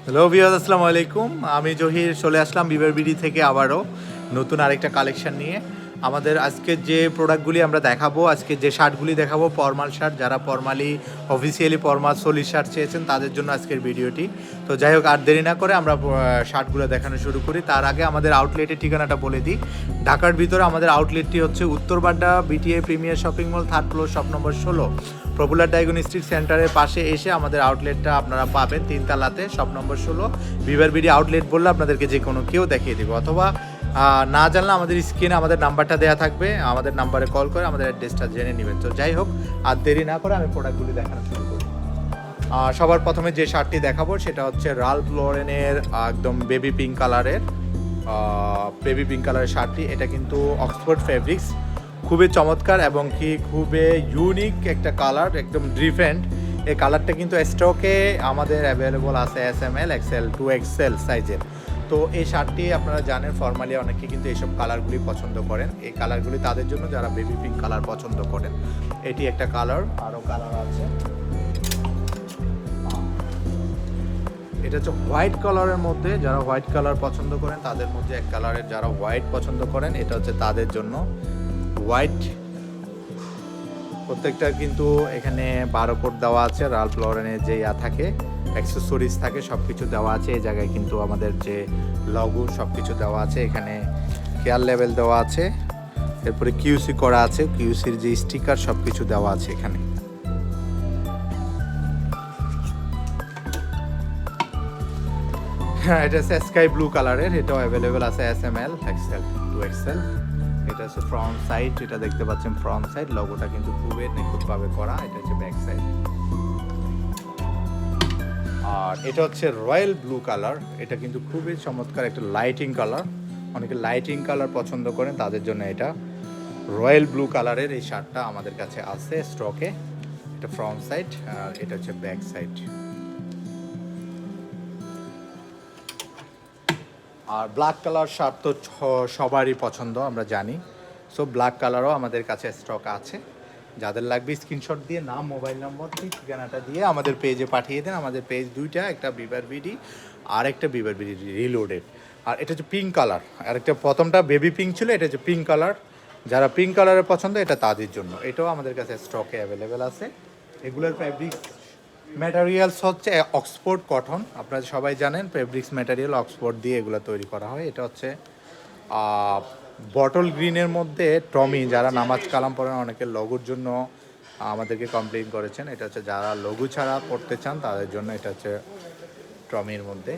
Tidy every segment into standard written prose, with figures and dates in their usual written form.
Hello viewers, আসসালামু আলাইকুম। আমি জহির চলে আসলাম বিবারবিডি থেকে আবারও নতুন আরেকটা কালেকশন নিয়ে। আমাদের আজকে যে প্রোডাক্টগুলি আমরা দেখাবো, আজকে যে শার্টগুলি দেখাবো ফর্মাল শার্ট, যারা formally officially formal Solly shirt চেয়েছেন তাদের জন্য আজকের ভিডিওটি। তো যাই হোক, আর দেরি না করে আমরা শার্টগুলো দেখানো শুরু করি। তার আগে আমাদের আউটলেটের ঠিকানাটা বলে দিই। ঢাকার ভিতরে আমাদের আউটলেটটি হচ্ছে উত্তর Badda BTA premier shopping mall, 3rd floor, shop নম্বর 16। পপুলার ডায়াগনস্টিক সেন্টারের পাশে এসে আমাদের আউটলেটটা আপনারা পাবেন 3 তলাতে, শপ নম্বর 16। বিবারবিডি আউটলেট বললে আপনাদেরকে যে কোনো কেউ দেখিয়ে দেবে, অথবা না জানলে আমাদের স্ক্রিনে আমাদের নাম্বারটা দেওয়া থাকবে, আমাদের নাম্বারে কল করে আমাদের অ্যাড্রেসটা জেনে নেবেন। তো যাই হোক, আর দেরি না করে আমি প্রোডাক্টগুলি দেখানো শুরু করি। সবার প্রথমে যে শার্টটি দেখাবো সেটা হচ্ছে রাল্ফ লরেনের একদম বেবি পিঙ্ক কালারের শার্টটি। এটা কিন্তু অক্সফোর্ড ফেব্রিক্স, খুবই চমৎকার এবং কি খুবই ইউনিক একটা কালার, একদম ডিফারেন্ট। এই কালারটা কিন্তু স্টকে আমাদের অ্যাভেলেবল আছে SML, XL, 2XL সাইজের। তো এই শার্টটি আপনারা জানেন ফর্মালি অনেকে কিন্তু এইসব কালারগুলি পছন্দ করেন। এই কালারগুলি তাদের জন্য যারা বেবি পিঙ্ক কালার পছন্দ করেন। এটি একটা কালার, আরও কালার আছে। এটা হচ্ছে হোয়াইট কালারের মধ্যে, যারা হোয়াইট কালার পছন্দ করেন তাদের মধ্যে এক কালারের, যারা হোয়াইট পছন্দ করেন এটা হচ্ছে তাদের জন্য হোয়াইট। প্রত্যেকটা কিন্তু এখানে 12 কোড দেওয়া আছে। রাল্ফ লরেনের যে থাকে অ্যাক্সেসরিজ থাকে সব কিছু দেওয়া আছে। এই জায়গায় কিন্তু আমাদের যে লগো সব কিছু দেওয়া আছে। এখানে কেয়ার লেভেল দেওয়া আছে, এরপরে কিউসি করা আছে, কিউসির যে স্টিকার সব কিছু দেওয়া আছে এখানে। হ্যাঁ, এটা হচ্ছে স্কাই ব্লু কালারের, এটাও অ্যাভেলেবেল আছে SML, XL, 2XL। এটা হচ্ছে ফ্রন্ট সাইড, এটা দেখতে পাচ্ছেন ফ্রন্ট সাইড, লোগোটা কিন্তু খুবই নিখুঁতভাবে করা। এটা হচ্ছে ব্যাক সাইড। আর এটা হচ্ছে রয়্যাল ব্লু কালার, এটা কিন্তু খুবই চমৎকার একটা লাইটিং কালার। অনেকে লাইটিং কালার পছন্দ করেন তাদের জন্য এটা রয়্যাল ব্লু কালারের এই শার্টটা আমাদের কাছে আছে স্টকে। এটা ফ্রন্ট সাইড আর এটা হচ্ছে ব্যাক সাইড। আর ব্ল্যাক কালার শার্ট তো সবারই পছন্দ, আমরা জানি। সো ব্ল্যাক কালারও আমাদের কাছে স্টক আছে। যাদের লাগবে স্ক্রিনশট দিয়ে নাম, মোবাইল নম্বর, ঠিকানাটা দিয়ে আমাদের পেজে পাঠিয়ে দেন। আমাদের পেজ দুইটা, একটা বিবারবিডি আর একটা বিবারবিডি রিলোডেড। আর এটা হচ্ছে পিঙ্ক কালার, আর একটা প্রথমটা বেবি পিঙ্ক ছিল, এটা হচ্ছে পিঙ্ক কালার। যারা পিঙ্ক কালারের পছন্দ এটা তাদের জন্য, এটাও আমাদের কাছে স্টকে অ্যাভেলেবেল আছে। এগুলোর ফ্যাব্রিক্স ম্যাটেরিয়ালস হচ্ছে অক্সফোর্ড কটন। আপনারা সবাই জানেন ফেব্রিক্স ম্যাটেরিয়াল অক্সফোর্ড দিয়ে এগুলো তৈরি করা হয়। এটা হচ্ছে বটল গ্রিনের মধ্যে টমি, যারা নামাজ কালাম পড়েন অনেকের লঘুর জন্য আমাদেরকে কমপ্লেইন করেছেন। এটা হচ্ছে যারা লঘু ছাড়া পড়তে চান তাদের জন্য, এটা হচ্ছে টমির মধ্যে।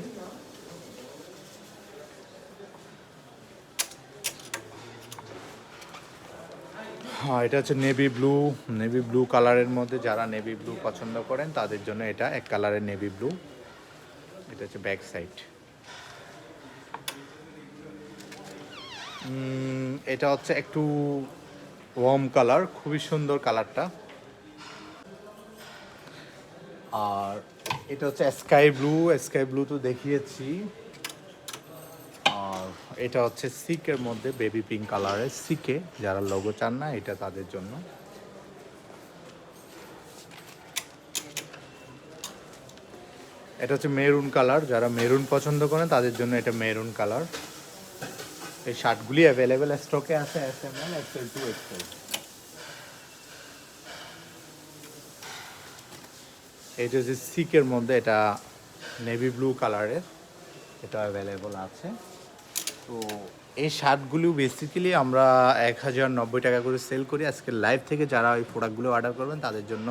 হ্যাঁ, এটা হচ্ছে নেভি ব্লু কালারের মধ্যে, যারা নেভি ব্লু পছন্দ করেন তাদের জন্য এটা এক কালারের নেভি ব্লু। এটা হচ্ছে ব্যাক সাইড। এটা হচ্ছে একটু ওয়ার্ম কালার, খুবই সুন্দর কালারটা। আর এটা হচ্ছে স্কাই ব্লু তো দেখিয়েছি। আর এটা হচ্ছে সিকের মধ্যে বেবি পিঙ্ক কালারের, সিকে যারা লোগো চান না এটা তাদের জন্য। এটা হচ্ছে মেরুন কালার, যারা মেরুন পছন্দ করেন তাদের জন্য এটা মেরুন কালার। এই শার্টগুলি অ্যাভেলেবেল স্টকে আছে SML, XL, 2XL। এটা হচ্ছে সিকের মধ্যে, এটা নেভি ব্লু কালারের, এটা অ্যাভেলেবল আছে। তো এই শার্টগুলো বেসিক্যালি আমরা 1090 টাকা করে সেল করি। আজকে লাইভ থেকে যারা ওই প্রোডাক্টগুলো অর্ডার করবেন তাদের জন্য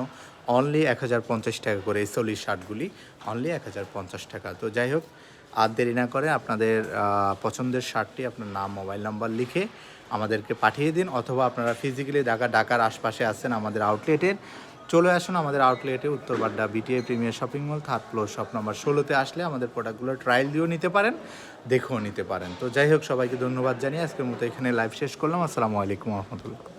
অনলি 1050 টাকা করে এই সোলি শার্টগুলি, অনলি 1050 টাকা। তো যাই হোক, আর দেরি না করে আপনাদের পছন্দের শার্টটি আপনার নাম, মোবাইল নাম্বার লিখে আমাদেরকে পাঠিয়ে দিন, অথবা আপনারা ফিজিক্যালি ঢাকার আশপাশে আছেন আমাদের আউটলেটের, চলে আসুন আমাদের আউটলেটে উত্তর Badda BTA premier shopping mall, 3rd floor, shop number 16তে আসলে আমাদের প্রোডাক্টগুলো ট্রায়াল দিয়েও নিতে পারেন, দেখেও নিতে পারেন। তো যাই হোক, সবাইকে ধন্যবাদ জানিয়ে আজকের মতো এখানে লাইভ শেষ করলাম। আসসালামু আলাইকুম রহমতুল্লাহ।